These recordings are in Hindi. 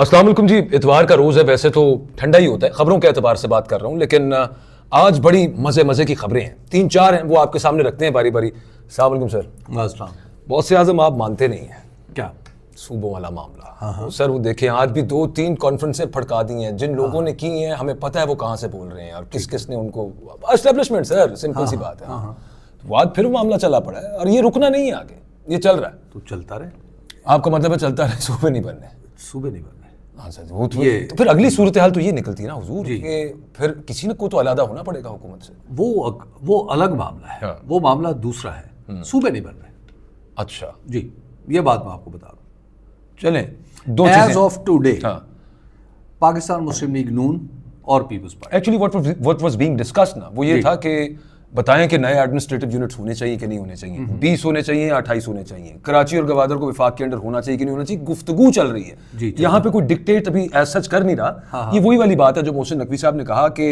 अस्सलाम वालेकुम जी। इतवार का रोज़ है, वैसे तो ठंडा ही होता है, खबरों के एतबार से बात कर रहा हूँ, लेकिन आज बड़ी मज़े मज़े की खबरें हैं। 3-4 हैं, वो आपके सामने रखते हैं बारी बारी। अस्सलाम वालेकुम सर। बॉस से आज़म आप मानते नहीं हैं क्या सूबों वाला मामला? हाँ। सर वो देखें, आज भी 2-3 कॉन्फ्रेंसें फड़का दी हैं जिन लोगों ने की हैं, हमें पता है वो कहाँ से बोल रहे हैं और किस किस ने उनको। एस्टेब्लिशमेंट सर, सिंपल सी बात है। तो आज फिर मामला चला पड़ा है और ये रुकना नहीं है, आगे ये चल रहा है। तो चलता रहे। आपका मतलब है चलता रहे, सूबे नहीं बनने? सूबे नहीं बनने। हाँ सर, वो तो फिर अगली सूरत हाल तो ये निकलती है ना हुजूर कि फिर किसी ने को तो अलहदा होना पड़ेगा हुकूमत से। वो अलग मामला है। हाँ। वो मामला दूसरा है। सूबे नहीं बन रहे। अच्छा जी, ये बात मैं आपको बता रहा हूँ। चलें, दो एज चीजें ऑफ टुडे हाँ। पाकिस्तान मुस्लिम लीग नून और Peoples Party, actually what was being discussed ना, वो ये जी। था कि बताएं कि नए एडमिनिस्ट्रेटिव यूनिट्स होने चाहिए कि नहीं होने चाहिए, 20 होने चाहिए या 28 होने चाहिए, कराची और गवादर को विफाक के अंडर होना चाहिए कि नहीं होना चाहिए। गुफ्तगू चल रही है जी, यहाँ पे, कोई डिक्टेट अभी एज सच कर नहीं रहा। ये वही वाली बात है जो मोहसिन नकवी साहब ने कहा कि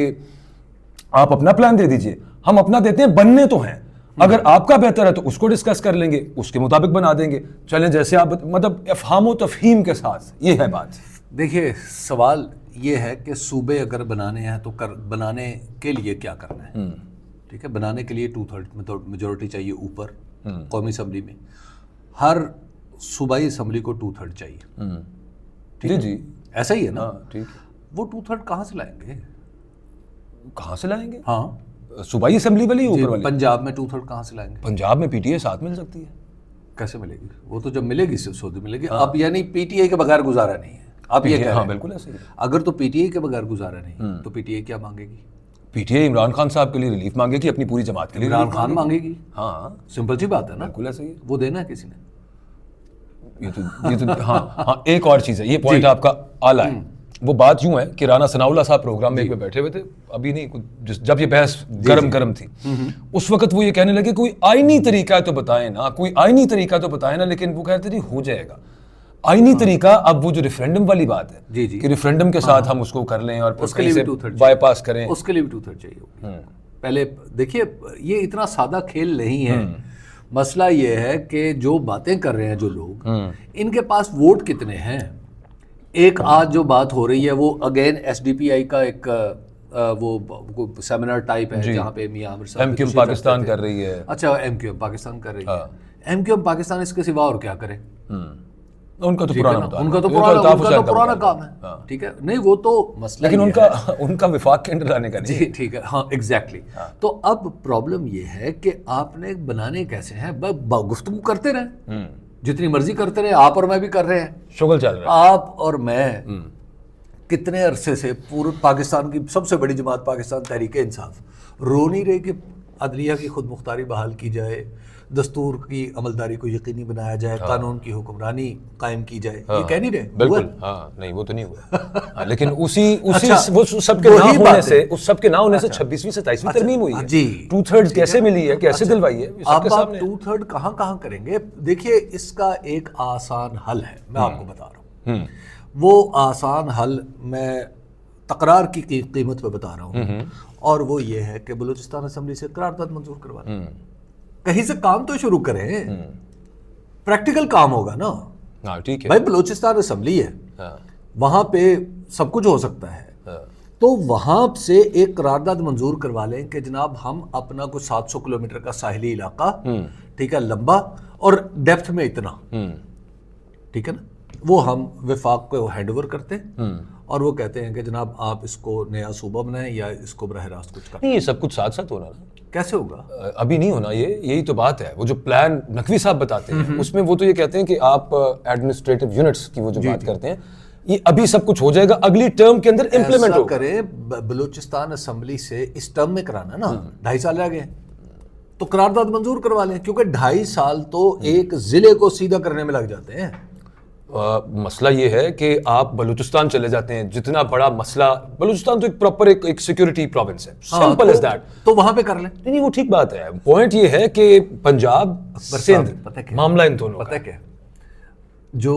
आप अपना प्लान दे दीजिए, हम अपना देते हैं, बनने तो हैं, अगर आपका बेहतर है तो उसको डिस्कस कर लेंगे, उसके मुताबिक बना देंगे। चलें जैसे आप, मतलब अफहाम तफहीम के साथ, ये है बात। देखिए सवाल ये है कि सूबे अगर बनाने हैं तो बनाने के लिए क्या करना है। ठीक है, बनाने के लिए 2/3 मेजोरिटी चाहिए ऊपर कौमी असम्बली में। हर सूबाई असम्बली को 2/3 चाहिए। जी जी, ऐसा ही है ना? ठीक। वो 2/3 कहाँ से लाएंगे? कहाँ से लाएंगे? हाँ, सूबाई असेंबली वाली, जी, ऊपर वाली? पंजाब में 2/3 कहाँ से लाएंगे? पंजाब में पीटीआई साथ मिल सकती है। कैसे मिलेगी? वो तो जब मिलेगी सिर्फ सऊदी मिलेगी। अब यानी पीटीआई के बगैर गुजारा नहीं है, आप ये कह रहे हाँ हैं? बिल्कुल ऐसे ही। अगर तो पीटीआई के बगैर गुजारा नहीं तो पीटीआई क्या मांगेगी? पीटीआई इमरान खान साहब के लिए रिलीफ मांगेगी, अपनी पूरी जमात के लिए इमरान relief खान मांगेगी। हाँ सिंपल सी बात है ना, बिल्कुल ऐसे ही है। वो देना है किसी ने। ये तो हाँ, एक और चीज़ है, ये पॉइंट आपका आला है। वो बात यूं है कि राना सनाउल्लाह साहब प्रोग्राम में एक में बैठे हुए थे, अभी नहीं जब ये बहस गरम थी, उस वक्त वो ये कहने लगे कोई आईनी तरीका तो बताएं ना, कोई आईनी तरीका तो बताएं ना, लेकिन वो कहते थे हो जाएगा आईनी तरीका। अब वो जो रेफरेंडम वाली बात है जी, जी। कि रेफरेंडम के साथ हम उसको कर लें और उसके लिए भी 2/3 बाईपास करें, उसके लिए भी 2/3 चाहिए होगी। पहले देखिए, ये इतना सादा खेल नहीं है। मसला ये है कि जो बातें कर रहे हैं जो लोग, इनके पास वोट कितने हैं। एक आज जो बात हो रही है वो अगेन एसडीपीआई का एक वो सेमिनार टाइप है जहाँ पे मियां आमिर साहब एमक्यूएम पाकिस्तान कर रही है। अच्छा, एमक्यूएम पाकिस्तान कर रही है। एमक्यूएम पाकिस्तान इसके सिवा और क्या करे? उनका तो उनका तो पुराना काम है। ठीक है, नहीं वो तो मसला, लेकिन उनका विफाक के अंदर लाने का नहीं। जी ठीक है, हाँ एग्जैक्टली। तो अब प्रॉब्लम ये है कि आपने बनाने कैसे हैं? गुफ्तगू करते रहे, जितनी मर्जी करते रहे, आप और मैं भी कर रहे हैं, शुगल चल रहा है। आप और मैं कितने अरसे से पूरे पाकिस्तान की सबसे बड़ी जमात पाकिस्तान तहरीक इंसाफ रो नहीं रहे कि अदलिया की खुद मुख्तारी बहाल की जाए, दस्तूर की अमलदारी को यकीनी बनाया जाए, कानून की हुक्मरानी कायम की जाए। ये कह नहीं रहे? बिल्कुल हाँ, नहीं वो तो नहीं हुआ। लेकिन उसी अच्छा, वो सबके ना होने से, उस सबके ना होने से 26वीं 27वीं तरमीम हुई है जी। 2/3 कैसे मिली है, कैसे दिलवाई है, ये अब सबके आप सामने 2/3 कहाँ करेंगे? देखिए, इसका एक आसान हल है, मैं आपको बता रहा हूँ। वो आसान हल मैं तकरार की कीमत पे बता रहा हूँ, और वो ये है कि बलूचिस्तान असम्बली से करारदाद मंजूर करवाना। कहीं से काम तो शुरू करें, प्रैक्टिकल काम होगा ना। हाँ ठीक है भाई, बलूचिस्तान असम्बली है, वहां पे सब कुछ हो सकता है। तो वहां से एक करारदाद मंजूर करवा लें कि जनाब हम अपना कुछ 700 किलोमीटर का साहिली इलाका, ठीक है, लंबा और डेप्थ में इतना, ठीक है ना, वो हम विफाक को हैंड ओवर करते हैं और वो कहते हैं कि जनाब आप इसको नया सूबा बनाएं या इसको बरह रास्त कुछ करें। नहीं, ये सब कुछ साथ साथ होना ना, कैसे होगा? अभी नहीं होना, यही तो बात है। वो जो प्लान नकवी साहब बताते हैं उसमें वो तो ये कहते हैं कि आप एडमिनिस्ट्रेटिव यूनिट्स की वो जो बात करते हैं, ये अभी सब कुछ हो जाएगा, अगली टर्म के अंदर इंप्लीमेंट होगा। करें बलूचिस्तान असम्बली से इस टर्म में कराना ना, 2.5 साल रह गए तो करारदाद मंजूर करवा लें, क्योंकि 2.5 साल तो एक जिले को सीधा करने में लग जाते हैं। मसला ये है कि आप बलूचिस्तान चले जाते हैं, जितना बड़ा मसला, बलूचिस्तान तो एक प्रॉपर एक सिक्योरिटी प्रोविंस है, सिंपल एज दैट, तो वहां पे कर लें। नहीं वो ठीक बात है। पॉइंट ये है कि पंजाब सिंध मामला इन दोनों पता है क्या, जो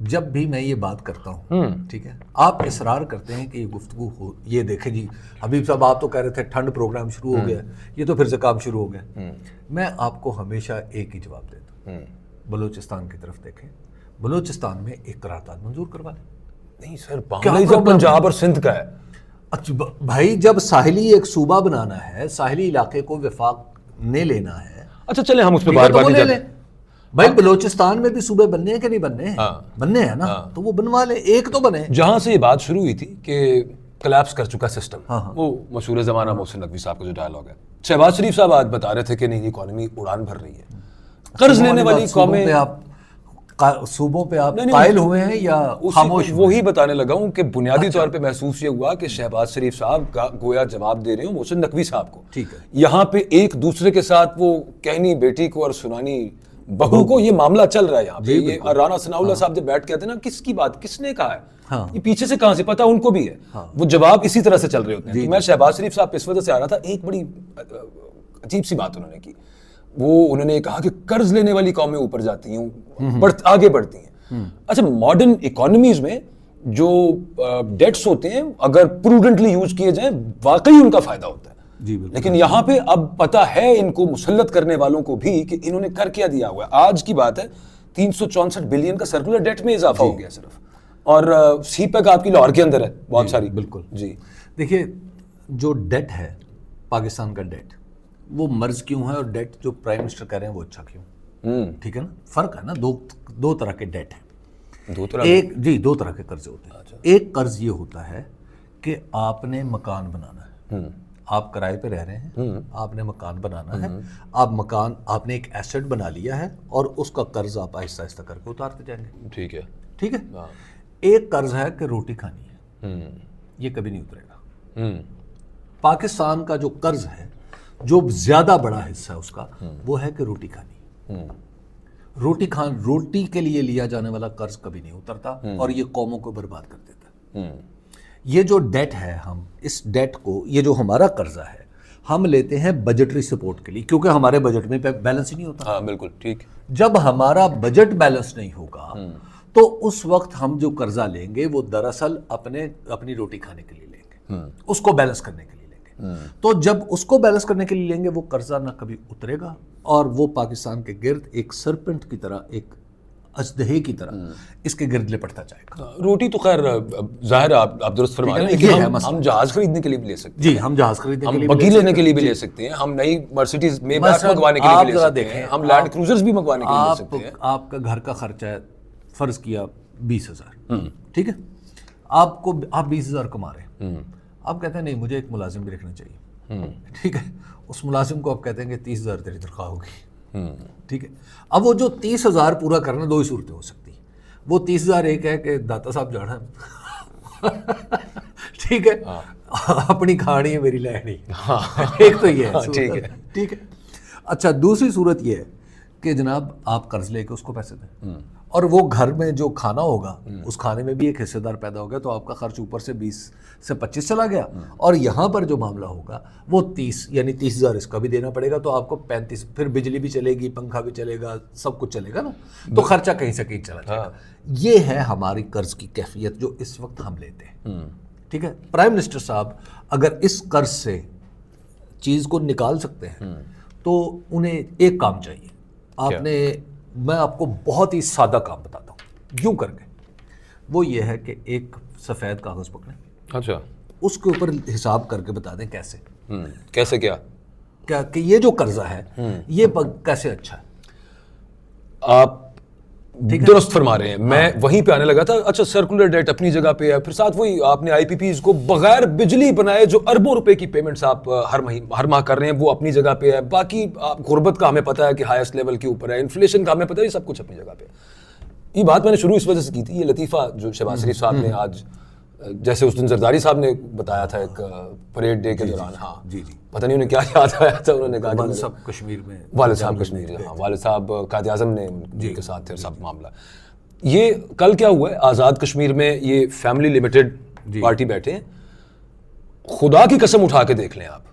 जब भी मैं ये बात करता हूँ, ठीक है, आप इसरार करते हैं कि ये गुफ्तगू हो, ये देखें जी हबीब साहब आप तो कह रहे थे ठंड प्रोग्राम शुरू हो गया, ये तो फिर से काम शुरू हो गया। मैं आपको हमेशा एक ही जवाब देता हूँ, बलूचिस्तान की तरफ देखें, बलूचिस्तान में एक करारदाद मंजूर करवा लें। नहीं सर, बांग्ला ही जब पंजाब और सिंध का है। अच्छा भाई, जब साहिली एक सूबा बनाना है, साहिली इलाके को वफाक ने लेना है। अच्छा चले हम उस पर बार बार नहीं जाते। भाई बलोचिस्तान में भी सूबे बनने हैं कि नहीं बनने हैं? बनने हैं ना, तो वो बनवा ले, एक तो बने। जहां से ये बात शुरू हुई थी कि कोलैप्स कर चुका सिस्टम, वो मशहूर ज़माना मोहसिन नकवी साहब का जो डायलॉग है, शहबाज शरीफ साहब आज बता रहे थे कि नहीं, इकोनॉमी उड़ान भर रही है, कर्ज लेने वाली कौमें। सूबों पे आप कायल हुए हैं या खामोश? वही बताने लगा हूं कि बुनियादी तौर पे महसूस ये हुआ कि शहबाज शरीफ साहब गोया जवाब दे रहे हो मोहसिन नकवी साहब को। ठीक है, यहाँ पे एक दूसरे के साथ वो कहनी बेटी को और सुनानी बहू को, ये मामला चल रहा है यहाँ पे। ये राना सनाउल्लाह साहब जब बैठ के आते हैं ना, किसकी बात, किसने कहा है, ये पीछे से कहां से पता उनको भी है, वो जवाब इसी तरह से चल रहे होते हैं। तो मैं शहबाज शरीफ साहब इस वजह से आ रहा था, एक बड़ी अजीब सी बात उन्होंने की, वो उन्होंने कहा कि कर्ज लेने वाली कौमें ऊपर जाती हैं, आगे बढ़ती हैं। अच्छा, मॉडर्न इकोनॉमीज में जो डेट्स होते हैं अगर प्रूडेंटली यूज किए जाएं, वाकई उनका फायदा होता है। लेकिन यहाँ पे अब पता है इनको मुसल्लत करने वालों को भी कि इन्होंने कर क्या दिया हुआ है। आज की बात है 364 बिलियन का सर्कुलर डेट में इजाफा हो गया सिर्फ, और सीपैक आपकी लाहौर के अंदर है बहुत सारी। बिल्कुल जी, देखिए जो डेट है पाकिस्तान का डेट, वो मर्ज क्यों है, और डेट जो प्राइम मिनिस्टर कह रहे हैं वो अच्छा क्यों? ठीक है ना, फर्क है ना, दो तरह के डेट है। दो तरह दो तरह के कर्ज होते हैं। अच्छा। एक कर्ज ये होता है कि आपने मकान बनाना है, आप किराए पे रह रहे हैं, आपने मकान बनाना है, आपने एक एसेट बना लिया है और उसका कर्ज आप आहिस्ता आहिस्ता करके उतारते जाएंगे। ठीक है, ठीक है। एक कर्ज है कि रोटी खानी है, ये कभी नहीं उतरेगा। पाकिस्तान का जो कर्ज है, जो ज्यादा बड़ा हिस्सा है उसका, वो है कि रोटी खानी। रोटी के लिए लिया जाने वाला कर्ज कभी नहीं उतरता, और ये कौमों को बर्बाद कर देता है। ये जो डेट है, हम इस डेट को, ये जो हमारा कर्जा है, हम लेते हैं बजटरी सपोर्ट के लिए, क्योंकि हमारे बजट में बैलेंस ही नहीं होता। हाँ बिल्कुल ठीक। जब हमारा बजट बैलेंस नहीं होगा तो उस वक्त हम जो कर्जा लेंगे वो दरअसल अपनी रोटी खाने के लिए लेंगे, उसको बैलेंस करने के लिए लेंगे। तो जब उसको बैलेंस करने के लिए लेंगे, वो कर्जा ना कभी उतरेगा, और वो पाकिस्तान के गिर्द एक सरपेंट की तरह, एक अजदहे की तरह इसके गिर्द लिपटता जाएगा। रोटी तो खैर जाहिर है, आप दुरुस्त फरमा रहे हैं, लेकिन हम जहाज खरीदने के लिए भी ले सकते हैं। जी, हम जहाज खरीदने के लिए, बगी लेने के लिए भी ले सकते हैं, हम नई मर्सिडीज मेबैक मंगवाने के लिए भी ले सकते हैं, हम लैंड क्रूजर्स भी मंगवाने के लिए ले सकते हैं। आपका घर का खर्चा है, फर्ज किया 20,000, ठीक है, आप 20,000 कमा रहे हैं, आप कहते हैं नहीं मुझे एक मुलाजिम भी रखना चाहिए, ठीक है, उस मुलाजिम को आप कहते हैं कि 30,000 तेरी तनख्वाह होगी, ठीक है। अब वो जो 30,000 पूरा करना, दो ही सूरतें हो सकती है। वो 30,000 एक है कि दाता साहब जाना है ठीक है, अपनी कहानी है मेरी लहनी, एक तो ये है, ठीक है, ठीक है। अच्छा, दूसरी सूरत ये है कि जनाब आप कर्ज लेके उसको पैसे दें, और वो घर में जो खाना होगा उस खाने में भी एक हिस्सेदार पैदा हो गया, तो आपका खर्च ऊपर से 20 से 25 चला गया, और यहाँ पर जो मामला होगा वो 30, यानी 30,000 इसका भी देना पड़ेगा, तो आपको 35, फिर बिजली भी चलेगी, पंखा भी चलेगा, सब कुछ चलेगा ना, तो खर्चा कहीं से कहीं चला जाएगा। ये है हमारी कर्ज की कैफियत जो इस वक्त हम लेते हैं, ठीक है। प्राइम मिनिस्टर साहब अगर इस कर्ज से चीज़ को निकाल सकते हैं तो उन्हें एक काम चाहिए। मैं आपको बहुत ही सादा काम बताता हूँ, यूं करके, वो ये है कि एक सफ़ेद कागज़ पकड़ें, अच्छा, उसके ऊपर हिसाब करके बता दें कैसे कैसे क्या कि ये जो कर्जा है ये कैसे अच्छा है। आप दुरुस्त फरमा रहे हैं, मैं वहीं पे आने लगा था। अच्छा, सर्कुलर डेट अपनी जगह पे है, फिर साथ वही आपने आईपीपीज को बगैर बिजली बनाए जो अरबों रुपए की पेमेंट्स आप हर माह कर रहे हैं, वो अपनी जगह पे है। बाकी गुर्बत का हमें पता है कि हाईएस्ट लेवल के ऊपर है, इन्फ्लेशन का हमें पता है, ये सब कुछ अपनी जगह पे है। ये बात मैंने शुरू इस वजह से की थी, ये लतीफ़ा जो शहबाज शरीफ साहब ने आज, जैसे उस दिन जरदारी साहब ने बताया था एक परेड डे के दौरान, हाँ जी, पता नहीं उन्हें क्या याद आया था, उन्होंने कहा वालिद साहब कश्मीर में, वालिद साहब कश्मीर, हाँ, वालिद साहब कायद आज़म ने उनके साथ थे सब मामला। ये कल क्या हुआ है, आज़ाद कश्मीर में ये फैमिली लिमिटेड पार्टी बैठे हैं, खुदा की कसम उठा के देख लें आप,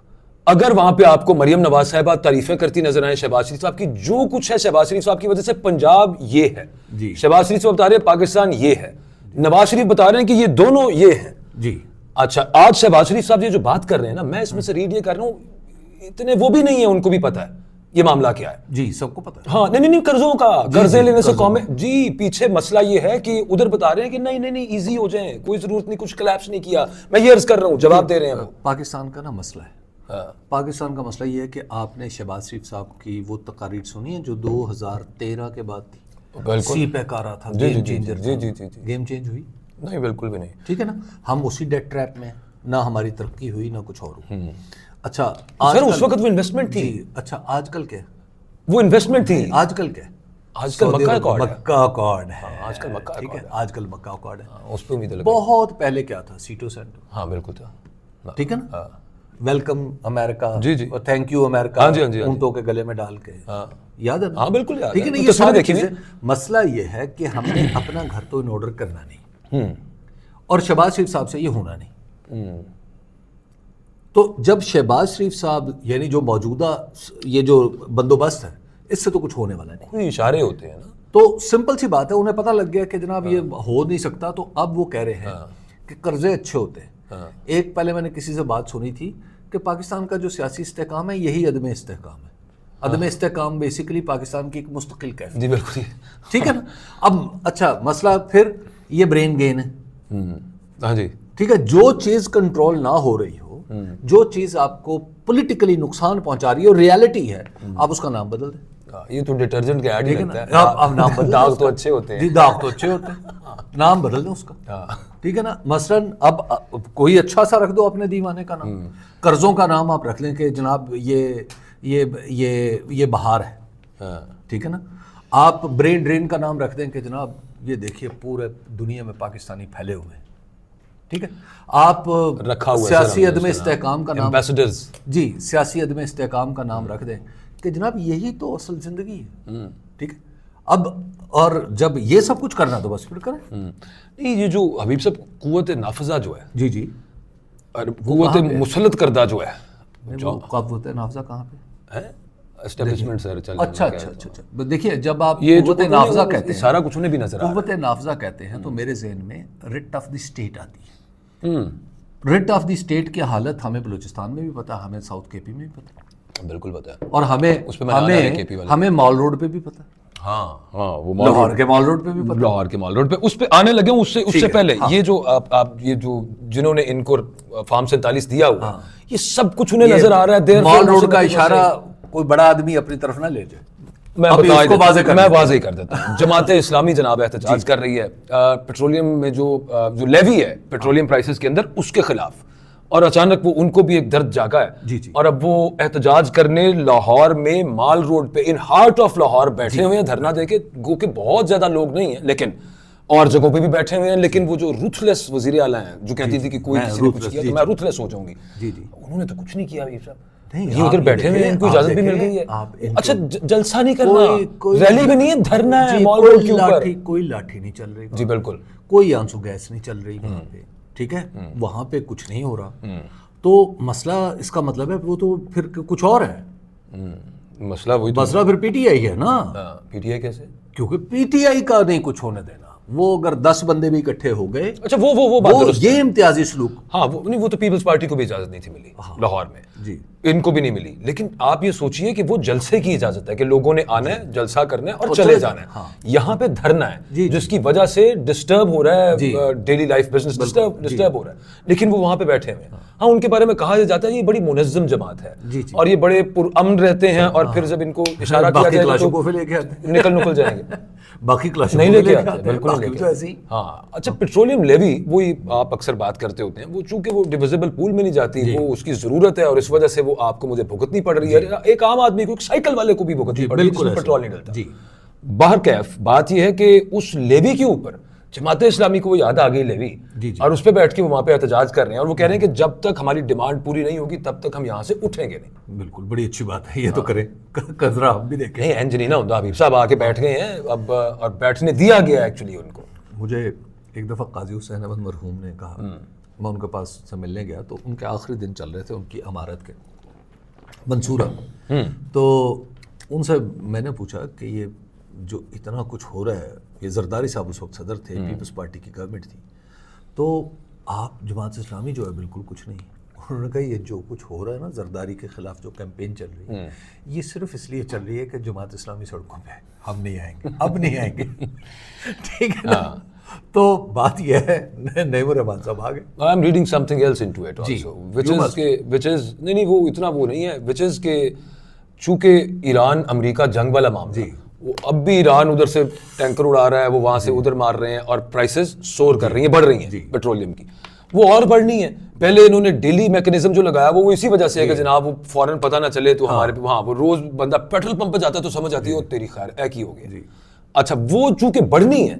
अगर वहां पे आपको मरियम नवाज साहिबा तारीफें करती नजर आए शहबाज शरीफ साहब की, जो कुछ है शहबाज शरीफ साहब की वजह से पंजाब ये है, शहबाज शरीफ साहब बता रहे हैं पाकिस्तान ये है, नवाज शरीफ बता रहे हैं कि ये दोनों ये हैं जी। अच्छा, आज शहबाज शरीफ साहब ये जो बात कर रहे हैं ना, मैं इसमें से रीड ये कर रहा हूं, इतने वो भी नहीं है, उनको भी पता है ये मामला क्या है? जी सबको पता है। हाँ नहीं, कर्जों का, कर्जे लेने से कर्जों कौमें जी पीछे मसला ये है कि उधर बता रहे हैं कि नहीं इजी हो जाए, कोई जरूरत नहीं, कुछ कोलैप्स नहीं किया। मैं ये अर्ज कर रहा हूँ, जवाब दे रहे हैं वो। पाकिस्तान का ना मसला है, पाकिस्तान का मसला ये है कि आपने शहबाज शरीफ साहब की वो तकारीर सुनी है जो 2013 के बाद थी, बिल्कुल सी पैक आ रहा था, जी गेम चेंजर जी था। जी जी जी। गेम चेंज हुई? नहीं बिल्कुल भी नहीं। ठीक है ना, हम उसी डेट ट्रैप में, ना हमारी तरक्की हुई ना कुछ और हुआ। अच्छा सर उस वक्त वो इन्वेस्टमेंट थी। अच्छा आजकल क्या, वो इन्वेस्टमेंट थी। आजकल क्या, आजकल मक्का अकॉर्ड है। मक्का अकॉर्ड है। आजकल मक्का ठीक है, आजकल मक्का अकॉर्ड है। उस पर उम्मीद लगी। बहुत पहले क्या था, सीटो सेंटो। हाँ बिल्कुल था। ठीक है ना, वेलकम अमेरिका, जी जी, थैंक यू अमेरिका, हाँ जी हाँ जी, ऊँटों के गले में डाल के, याद है ना? हाँ बिल्कुल याद ठीक है ना, है। ये सारी चीजें। मसला ये है कि हमने अपना घर तो इन ऑर्डर करना नहीं, और शहबाज शरीफ साहब से ये होना नहीं। तो जब शहबाज शरीफ साहब यानी जो मौजूदा ये जो बंदोबस्त है, इससे तो कुछ होने वाला नहीं। कोई इशारे होते हैं ना, तो सिंपल सी बात है, उन्हें पता लग गया कि जनाब ये हो नहीं सकता, तो अब वो कह रहे हैं कि कर्जे अच्छे होते हैं। एक पहले मैंने किसी से बात सुनी थी कि पाकिस्तान का जो सियासी इस्तेहकाम है यही अदम इस्तेहकाम है। अदम इस्तेहकाम बेसिकली पाकिस्तान की एक मुस्तकिल कैफियत। जी बिल्कुल। ठीक है ना। अब अच्छा मसला फिर ये ब्रेन गेन है। हाँ जी, ठीक है, जो चीज कंट्रोल ना हो रही हो, जो चीज आपको पॉलिटिकली नुकसान पहुंचा रही है और रियलिटी है, आप उसका नाम बदल दें। ये तो डिटर्जेंट का ऐड ही लगता है। अब नाम बदल, दाग तो अच्छे होते हैं जी, दाग तो अच्छे होते हैं, नाम बदल दें उसका। ठीक है ना, मसलन अब कोई अच्छा सा रख दो अपने दीवाने का नाम, कर्जों का नाम आप रख लें कि जनाब ये बहार है। ठीक है ना, आप ब्रेन ड्रेन का नाम रख दें कि जनाब ये देखिए पूरे दुनिया में पाकिस्तानी फैले हुए हैं। ठीक है, आप रखा हुआ सियासी अदम इस्तेहकाम का नाम, एम्बेसडर्स, जी सियासी अदम इस्तेहकाम का नाम रख दें कि जनाब यही तो असल जिंदगी है। ठीक है, अब और जब ये सब कुछ करना तो बस फिर करें। नहीं ये जो हबीब साहब कुव्वत नाफिजा जो है, जी जी, और कुव्वत मुसल्लत करदा जो है, जो कुव्वत नाफिजा कहाँ पे है एस्टेब्लिशमेंट सर चल। अच्छा, देखिए जब आप ये जो कुव्वत नाफिजा कहते हैं, सारा कुछ उन्हें भी नजर आ रहा है। कुव्वत नाफिजा कहते हैं तो मेरे जहन में रिट ऑफ द स्टेट आती है। रिट ऑफ द स्टेट की हालत हमें बलूचिस्तान में भी पता, हमें साउथ केपी में भी पता, बिल्कुल पता है, और हमें मॉल रोड पे भी पता, हाँ वो लाहौर के मॉल रोड पे भी पता, लाहौर के मॉल रोड पे उस पे आने लगे हूं। उससे पहले ये जो आप ये जो जिन्होंने इनको फार्म 47 दिया हुआ, ये सब कुछ उन्हें नजर आ रहा है। मॉल रोड का इशारा कोई बड़ा आदमी अपनी तरफ ना ले जाए। मैं वाज़ेह कर देता हूँ। जमात इस्लामी जनाब एहतजाज कर रही है पेट्रोलियम में जो लेवी है पेट्रोलियम प्राइसेस के अंदर, उसके खिलाफ, और अचानक वो उनको भी एक दर्द जागा है। जी। और अब वो एहतजाज करने लाहौर में माल रोड पे इन हार्ट ऑफ लाहौर बैठे हुए हैं धरना देके, गो के बहुत ज्यादा लोग नहीं है लेकिन और जगहों पे भी बैठे हुए हैं। लेकिन वो जो रूथलेस वजीर आला हैं जो कहती थी कि कोई किसी ने कुछ किया तो मैं रूथलेस हो जाऊंगी, उन्होंने तो कुछ नहीं किया। ये उधर बैठे हुए हैं, इनको इजाजत भी मिल गई है। अच्छा जलसा नहीं करना, रैली भी नहीं है, धरना है मॉल रोड के ऊपर। कोई लाठी नहीं चल रही जी बिल्कुल, कोई आंसू गैस नहीं चल रही वहाँ पे। ठीक है, वहाँ पे कुछ नहीं हो रहा। तो मसला इसका मतलब है वो तो फिर कुछ और है। मसला वही तो, मसला फिर पीटीआई है ना। पीटीआई कैसे? क्योंकि पीटीआई का नहीं कुछ होने देना। वो अगर 10 बंदे भी इकट्ठे हो गए, अच्छा वो बात दुरुस्त ये इम्तियाजी सलूक। हाँ वो तो पीपल्स पार्टी को भी इजाजत नहीं थी मिली लाहौर में, जी इनको भी नहीं मिली। लेकिन आप ये सोचिए कि वो जलसे की इजाजत है कि लोगों ने आना है, जलसा करना है और चले जाना है। यहाँ पे धरना है जिसकी वजह से डिस्टर्ब हो रहा है डेली लाइफ, बिजनेस डिस्टर्ब हो रहा है, लेकिन वो वहां पे बैठे हुए हैं। हाँ उनके बारे में कहा जाता है ये बड़ी मुनज्जम जमात है और ये बड़े पुरअमन रहते हैं, और फिर जब इनको इशारा किया जाए तो निकल जाएंगे। बाकी क्लास नहीं लेके आते, बिल्कुल नहीं लेके आते। हाँ अच्छा, पेट्रोलियम लेवी वही आप अक्सर बात करते होते हैं, वो चूंकि वो डिविजिबल पूल में नहीं जाती, वो उसकी जरूरत है और इस वजह से वो आपको मुझे भुगतनी पड़ रही है। एक आम आदमी को, एक साइकिल वाले को भी भुगतनी पड़ रही है जिसमें पेट्रोल नहीं डलता। बाहर कैफ बात यह है कि उस लेवी के ऊपर जमात इस्लामी को वो याद आ गई लेवी, और उस पर बैठ के वो वहां पे एहतजाज कर रहे हैं और वो कह रहे हैं कि जब तक हमारी डिमांड पूरी नहीं होगी तब तक हम यहाँ से उठेंगे नहीं। बिल्कुल, बड़ी अच्छी बात है ये तो करें, कजरा हम भी देखें। नहीं इंज नहीं ना होता, हबीब साहब आके बैठ गए हैं अब, और बैठने दिया गया एक्चुअली उनको। मुझे एक दफ़ा काजी हुसैन अहमद मरहूम ने कहा, मैं उनके पास से मिलने गया तो उनके आखिरी दिन चल रहे थे उनकी अमारत के, मंसूरा। तो उनसे मैंने पूछा कि ये जो इतना कुछ हो रहा है, ये जरदारी साहब उस वक्त सदर थे, पीपल्स पार्टी की गवर्नमेंट थी, तो आप जमात इस्लामी जो है बिल्कुल कुछ नहीं, उन्होंने कहा ये जो कुछ हो रहा है ना जरदारी के खिलाफ जो कैंपेन चल रही है ये सिर्फ इसलिए चल रही है कि जमात इस्लामी सड़कों पे है, हम नहीं आएंगे, अब नहीं आएंगे। ठीक है ना? तो बात यह है, नईमुर रहमान साहब आ गए। I am reading something else into it also which is नहीं वो इतना वो नहीं है, व्हिच इज के चूंकि ईरान अमेरिका जंग वाला मामला, वो अब भी ईरान उधर से टैंकर उड़ा रहा है, वो वहां से उधर मार रहे हैं और प्राइसेस सोर कर रही हैं, बढ़ रही हैं पेट्रोलियम की, वो और बढ़नी है। पहले इन्होंने डेली मैकेनिज्म जो लगाया वो इसी वजह से है कि जनाब वो फौरन पता ना चले तो हमारे पे वहां वो रोज बंदा पेट्रोल पंप पे जाता है तो समझ आती है वो तेरी खैर एक ही हो गया। अच्छा वो चूंकि बढ़नी है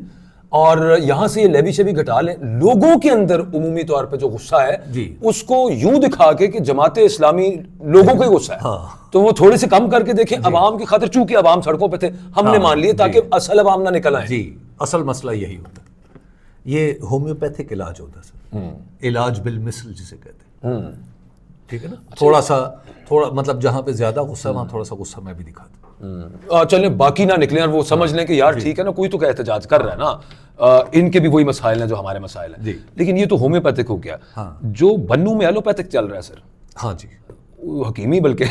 और यहां से ये लेवी शेवी घटा लें, लोगों के अंदर उमूमी तौर पे जो गुस्सा है उसको यूं दिखा के कि जमाते इस्लामी लोगों का ही गुस्सा है, तो वो थोड़े से कम करके देखें अवाम की खातिर, चूंकि अवाम सड़कों पे थे हमने मान लिए ताकि असल अवाम ना निकल आए। जी असल मसला यही होता है, ये होम्योपैथिक इलाज होता है सर, इलाज बिल मिसल जिसे कहते हैं। ठीक है ना? थोड़ा मतलब जहां पे ज्यादा गुस्सा वहां थोड़ा सा गुस्सा मैं भी दिखाता हूं। चलें बाकी ना निकले और वो समझ लें कि यार ठीक है ना, कोई तो क्या एहतजाज कर रहा है ना, इनके भी वही मसाइल हैं जो हमारे मसाइल हैं, लेकिन ये तो होम्योपैथिक हो गया। जो बन्नू में एलोपैथिक चल रहा है सर, हाँ जी हकीमी बल्कि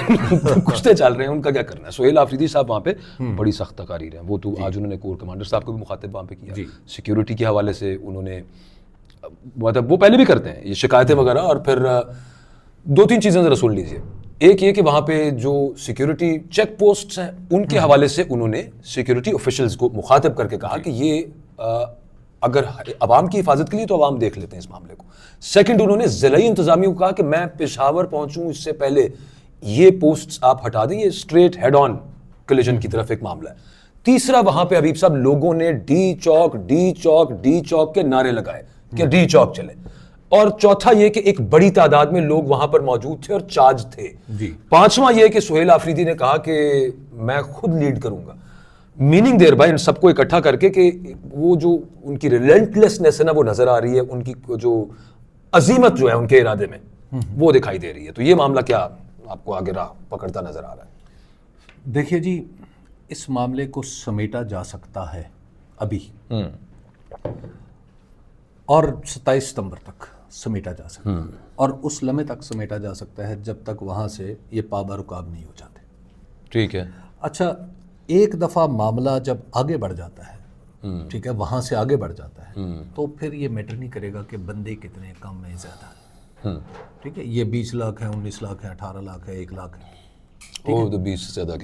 कुश्ते चल रहे हैं, उनका क्या करना है। सोहेल आफरीदी साहब वहाँ पे बड़ी सख्त तकारीर हैं, वो तो आज उन्होंने कोर कमांडर साहब को भी मुखातिब वहाँ पे किया, सिक्योरिटी के हवाले से उन्होंने, मतलब वो पहले भी करते हैं ये शिकायतें वगैरह, और फिर दो तीन चीज़ें ज़रा सुन लीजिए। एक ये कि वहाँ पे जो सिक्योरिटी चेक पोस्ट्स हैं उनके हवाले से उन्होंने सिक्योरिटी ऑफिशियल्स को मुखातिब करके कहा कि ये अगर अवाम की हिफाजत के लिए तो अवाम देख लेते हैं इस मामले को। सेकंड, उन्होंने ज़िलाई इंतज़ामिया को कहा कि मैं पेशावर पहुंचूं इससे पहले ये पोस्ट्स आप हटा दें, ये स्ट्रेट हेड ऑन कोलिजन की तरफ एक मामला है। तीसरा, वहां पे हबीब साहब लोगों ने डी चौक डी चौक डी चौक के नारे लगाए कि डी चौक चले। और चौथा ये कि एक बड़ी तादाद में लोग वहां पर मौजूद थे और चार्ज थे। पांचवा ये कि सोहेल आफरीदी ने कहा कि मैं खुद लीड करूंगा, मीनिंग देयर बाय इन सबको इकट्ठा करके कि वो जो उनकी रिलेंटलेसनेस है ना वो नजर आ रही है, उनकी जो अजीमत जो है उनके इरादे में वो दिखाई दे रही है। तो ये मामला क्या आपको आगे राह पकड़ता नजर आ रहा है? देखिए जी, इस मामले को समेटा जा सकता है अभी और 27 सितंबर तक समेटा जा सकता है, और उस लम्हे तक समेटा जा सकता है जब तक वहां से ये पाबरुकाब नहीं हो जाते। ठीक है। अच्छा, एक दफ़ा मामला जब आगे बढ़ जाता है, ठीक है, वहां से आगे बढ़ जाता है, तो फिर ये मैटर नहीं करेगा कि बंदे कितने कम है ज़्यादा है। ठीक है, ये 20 लाख है, 19 लाख है, 18 लाख है, 1 लाख है, तो 20 से ज़्यादा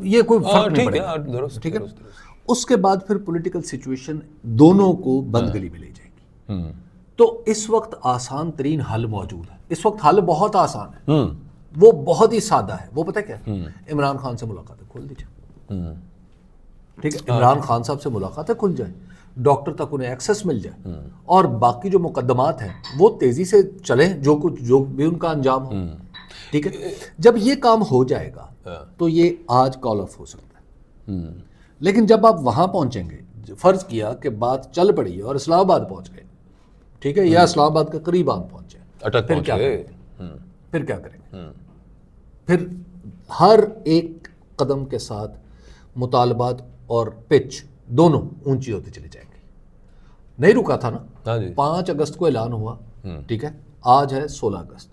ये कोई फर्क नहीं पड़ेगा। ठीक है, उसके बाद फिर पॉलिटिकल सिचुएशन दोनों को बंद गली में ले जाएगी। तो इस वक्त आसान तरीन हल मौजूद है। इस वक्त हल बहुत आसान है, वो बहुत ही सादा है। वो पता क्या है? इमरान खान से मुलाकातें खोल दीजिए। ठीक है, इमरान खान साहब से मुलाकातें खुल जाए, डॉक्टर तक उन्हें एक्सेस मिल जाए, और बाकी जो मुकदमात हैं वो तेजी से चले, जो भी उनका अंजाम हो। ठीक है, जब ये काम हो जाएगा तो ये आज कॉल ऑफ हो सकता है। लेकिन जब आप वहां पहुंचेंगे, फर्ज किया कि बात चल पड़ी और इस्लामाबाद पहुंच गए, ठीक है, या इस्लामाबाद के करीब आप पहुंचे, फिर क्या करेंगे? फिर हर एक कदम के साथ मुतालबात और पिच दोनों ऊंची होती चली जाएंगी। नहीं रुका था ना, 5 अगस्त को ऐलान हुआ, ठीक है, आज है 16 अगस्त,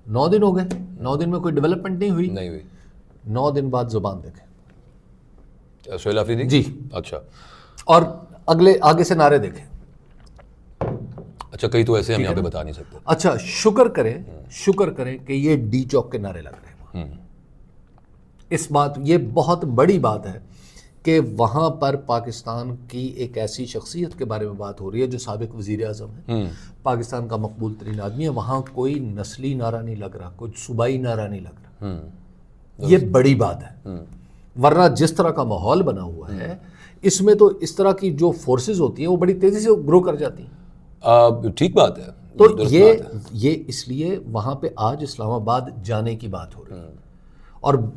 9 दिन हो गए। 9 दिन में कोई डेवलपमेंट नहीं हुई। 9 दिन बाद जुबान देखें सोहेल आफरीदी जी। अच्छा, और आगे से नारे देखें। अच्छा, कई तो ऐसे हम यहाँ पे बता नहीं सकते। अच्छा, शुक्र करें कि ये डी चौक के नारे लग रहे हैं। इस बात, ये बहुत बड़ी बात है कि वहाँ पर पाकिस्तान की एक ऐसी शख्सियत के बारे में बात हो रही है जो साबिक वज़ीर आज़म है, पाकिस्तान का मकबूल तरीन आदमी है। वहाँ कोई नस्ली नारा नहीं लग रहा, कोई सूबाई नारा नहीं लग रहा। ये बड़ी बात है, वरना जिस तरह का माहौल बना हुआ है इसमें तो इस तरह की जो फोर्सेस होती हैं वो बड़ी तेज़ी से ग्रो कर जाती हैं। ठीक बात है। तो ये इसलिए वहाँ पे आज इस्लामाबाद जाने की बात हो रही है, और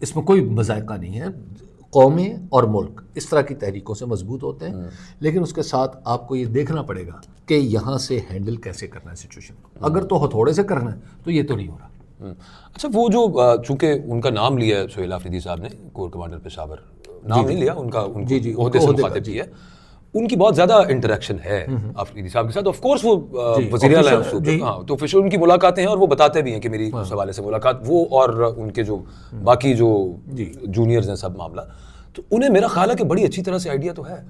इसमें कोई मज़ायका नहीं है। कौमें और मुल्क इस तरह की तहरीकों से मजबूत होते हैं, लेकिन उसके साथ आपको ये देखना पड़ेगा कि यहाँ से हैंडल कैसे करना है सिचुएशन को। अगर तो हथौड़े से करना है तो ये तो नहीं हो रहा। अच्छा, वो जो चूंकि उनका नाम लिया है सोहेल आफरीदी साहब ने, कोर कमांडर पेशावर, नाम नहीं लिया उनका, उनकी ओहदे से मुखातिब किया, उनकी बहुत ज़्यादा इंटरेक्शन है अफरीदी साहब के साथ। ऑफ कोर्स वो वज़ीर आला हैं उस वक्त, हाँ, तो ऑफिशियल उनकी मुलाकातें हैं और वो बताते भी हैं कि मेरी उस हवाले से मुलाकात, वो और उनके जो बाकी जो जूनियर्स हैं सब मामला, तो उन्हें मेरा ख्याल है कि बड़ी अच्छी तरह से आइडिया तो है।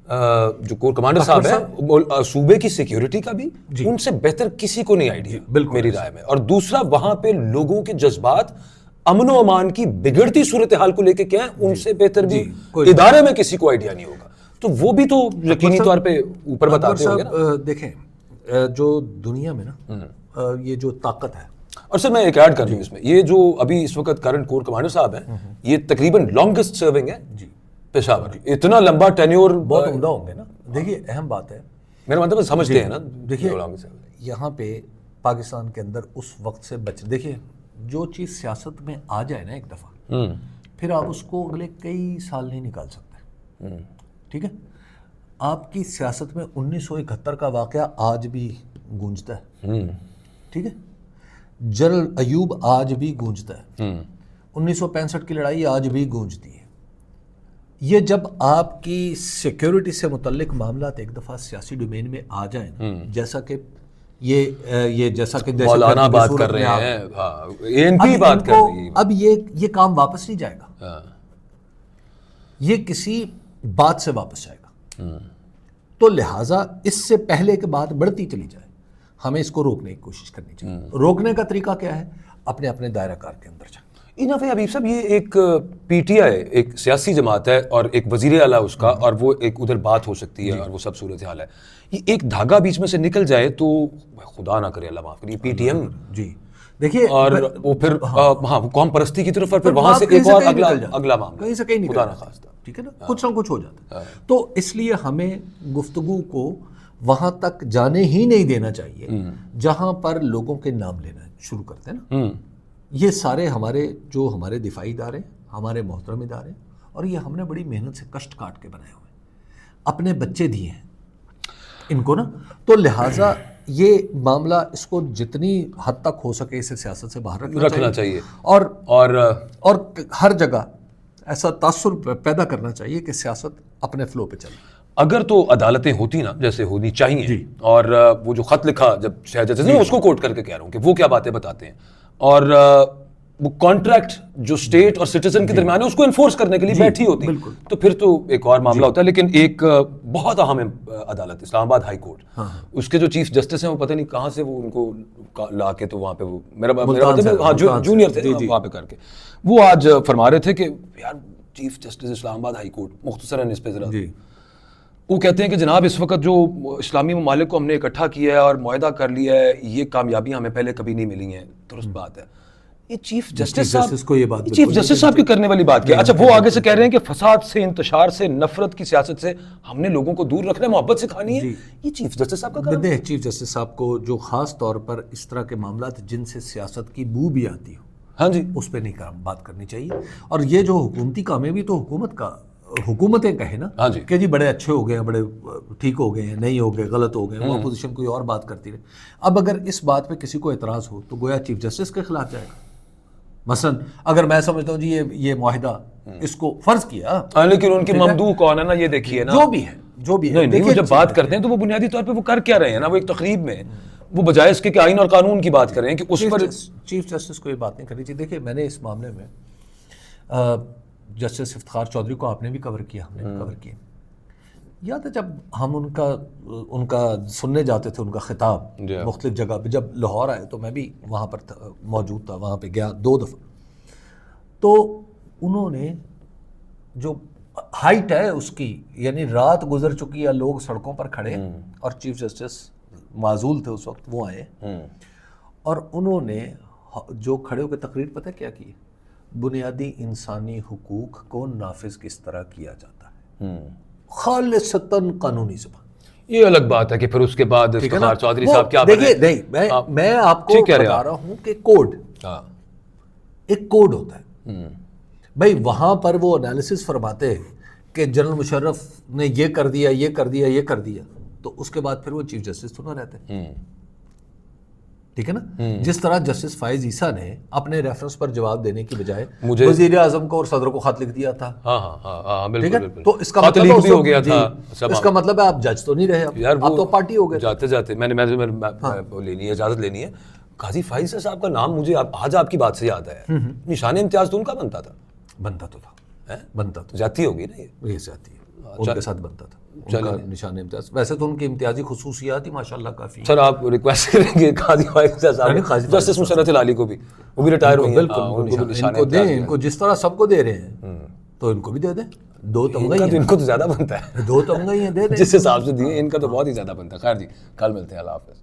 जो कोर कमांडर साहब है सूबे की सिक्योरिटी का भी उनसे बेहतर किसी को नहीं आइडिया मेरी राय में। और दूसरा, वहां पे लोगों के जज्बात अमन व अमान की बिगड़ती सूरत हाल को लेके क्या है, उनसे बेहतर भी इदारे में किसी को आइडिया नहीं होगा। तो वो भी तो यकीनी तौर पे ऊपर बताते होंगे ना। देखें जो दुनिया में ना ये जो ताकत है, और सर मैं एक ऐड कर दूं इसमें, ये जो अभी इस वक्त करंट कोर कमांडर साहब हैं, ये तकरीबन लॉन्गेस्ट सर्विंग है पेशावर। इतना लंबा टेन्योर, बहुत उम्दा होंगे ना। देखिए अहम बात है, मेरा मतलब समझते हैं ना। देखिए यहाँ पे पाकिस्तान के अंदर उस वक्त से देखिए जो चीज़ सियासत में आ जाए ना एक दफ़ा, फिर आप उसको अगले कई साल नहीं निकाल सकते। ठीक है, आपकी सियासत में 1971 का वाक़या आज भी गूंजता है। ठीक है, जनरल अयूब आज भी गूंजता है, 1965 की लड़ाई आज भी गूंजती है। ये जब आपकी सिक्योरिटी से मुतल्लिक मामला एक दफ़ा सियासी डोमेन में आ जाए ना, जैसा कि ये जैसा कि मौलाना बात कर रहे हैं, एएनपी बात कर रही है, अब ये काम वापस नहीं जाएगा, ये किसी बात से वापस जाएगा। तो लिहाजा इससे पहले के बात बढ़ती चली जाए, हमें इसको रोकने की कोशिश करनी चाहिए। रोकने का तरीका क्या है? अपने अपने दायरा कार के अंदर जाए। इन वे हबीब साहब, ये एक पीटीआई एक सियासी जमात है और एक वजीर आला उसका, और वो एक उधर बात हो सकती है और वो सब सूरत हाल है। ये एक धागा बीच में से निकल जाए तो खुदा ना करे, अल्लाह माफ करिए, पीटीएम जी देखिए, और वो फिर हाँ वो कौम परस्ती की तरफ, और फिर वहां से एक और अगला मामला कहीं से कहीं निकल खुदा ना खास्ता, ठीक है ना, कुछ ना कुछ हो जाता है। तो इसलिए हमें गुफ्तगू को वहां तक जाने ही नहीं देना चाहिए जहां पर लोगों के नाम लेना शुरू करते हैं ना। ये सारे हमारे दिफाई इदारे, हमारे मोहतरम इदारे, और ये हमने बड़ी मेहनत से कष्ट काट के बनाए हुए, अपने बच्चे दिए हैं इनको ना। तो लिहाजा ये मामला, इसको जितनी हद तक हो सके इसे सियासत से बाहर रखना चाहिए और हर जगह ऐसा तासुर पैदा करना चाहिए कि सियासत अपने फ्लो पे चले। अगर तो अदालतें होती ना जैसे होनी चाहिए, और वो जो खत लिखा जब शहजाद ने, उसको कोट करके कह रहा हूँ कि वो क्या बातें बताते हैं, और वो कॉन्ट्रैक्ट जो स्टेट और सिटीजन के दरमियान है उसको इन्फोर्स करने के लिए बैठी होती, तो फिर तो एक और मामला होता है। लेकिन एक बहुत अहम अदालत इस्लामाबाद हाई कोर्ट, उसके जो चीफ जस्टिस हैं वो पता नहीं कहाँ से वो उनको ला के, तो वहाँ पे वो मेरा मतलब जूनियर थे वहाँ पे करके, वो आज फरमा रहे थे कि यार chief justice Islamabad high court, मुख्तसरन इस पे जरा, वो कहते हैं कि जनाब इस वक्त जो इस्लामी ममालिक को हमने इकट्ठा किया है और मुआहदा कर लिया है, ये कामयाबियां हमें पहले कभी नहीं मिली हैं। दुरुस्त बात है। ये चीफ जस्टिस साहब, को ये बात चीफ जस्टिस साहब की करने वाली बात क्या? अच्छा, वो आगे से कह रहे हैं कि फसाद से, इंतशार से, नफरत की सियासत से हमने लोगों को दूर रखना है, मोहब्बत सिखानी है। ये चीफ जस्टिस साहब का काम है। चीफ जस्टिस साहब को जो खास तौर पर इस तरह के मामला जिनसे सियासत की बू भी आती हो, हाँ जी, उस पर नहीं बात करनी चाहिए। और ये जो हुकूमती काम है भी तो हुकूमतें कहे ना, हाँ जी, कि जी बड़े अच्छे हो गए हैं, बड़े ठीक हो गए हैं, नहीं हो गए, गलत हो गए, वो अपोजिशन कोई और बात करती रहे। अब अगर इस बात पे किसी को एतराज़ हो तो गोया चीफ जस्टिस के खिलाफ जाएगा। मसलन अगर मैं समझता हूँ जी ये मुआहिदा इसको फर्ज किया, लेकिन उनकी ममदू कौन है ना, ये देखिए ना, जो भी है नहीं, वो जब बात करते हैं तो वो बुनियादी तौर पे वो कर क्या रहे हैं ना, वो एक तकरीब में वो बजाय इसके कि आइन और कानून की बात कर रहे हैं कि उस पर चीफ जस्टिस को ये बात नहीं करनी चाहिए। देखिए मैंने इस मामले में जस्टिस इफ्तिखार चौधरी को आपने भी कवर किया, हमने भी कवर किया। याद है जब हम उनका सुनने जाते थे, उनका खिताब मुख्तलिफ जगह पे, जब लाहौर आए तो मैं भी वहाँ पर मौजूद था, वहाँ पे गया 2 दफ़ा। तो उन्होंने जो हाइट है उसकी, यानी रात गुजर चुकी है, लोग सड़कों पर खड़े और चीफ जस्टिस माजूल थे उस वक्त, वो आए और उन्होंने जो खड़े होकर तकरीर पता क्या की, बुनियादी इंसानी हुकूक को नाफिज किस तरह किया जाता है, खालिसतन कानूनी ज़बान। ये अलग बात है कि फिर उसके बाद इफ्तिखार चौधरी साहब क्या देखिए, नहीं मैं आपको बता रहा हूँ कि कोड, एक कोड होता है भाई। वहां पर वो एनालिसिस फरमाते हैं कि जनरल मुशर्रफ ने ये कर दिया, ये कर दिया, ये कर दिया, तो उसके बाद फिर वो चीफ जस्टिस तो ना रहते। ठीक है ना। जिस तरह जस्टिस फाइज ईसा ने अपने रेफरेंस पर जवाब देने की बजाय मुझे- वजीर आजम को और सदर को खत लिख दिया था, हाँ हाँ हाँ हाँ, ठीक बिल्कुल है, बिल्कुल। तो इसका खत मतलब लीक है भी उस हो गया वक्त- था जी, सब। इसका मतलब है आप जज तो नहीं रहे अब, यार आप तो पार्टी हो गए। जाते जाते मैंने वो लेनी है, इजाजत लेनी है। काजी फाइज साहब का नाम मुझे आज आपकी बात से याद आया। निशान इम्तियाज तो उनका बनता था, बनता तो था, हैं? बनता तो जाती होगी ना ये। जाती है, उनके साथ बनता था उनका निशान इम्तियाज। वैसे तो उनकी इम्तियाजी खुसूसियात ही माशाल्लाह काफी। सर आप रिक्वेस्ट करेंगे काजी फाइज नहीं, साहब, काजी जस्टिस मुशर्रत अली को भी, वो भी रिटायर हुई हैं, बिल्कुल हाँ, उनको भी निशान इनको इम्तियाज दें, दिया। इनको जिस तरह सबको दे रहे हैं तो इनको भी दे दें। दो तमगा ही इनका तो हैं, इनको तो ज्यादा बनता है दो तमगा ही हैं, दे दें। जिस हिसाब से दिए, इनका तो बहुत ही ज्यादा बनता है। खैर जी, कल मिलते हैं, अल्लाह हाफिज।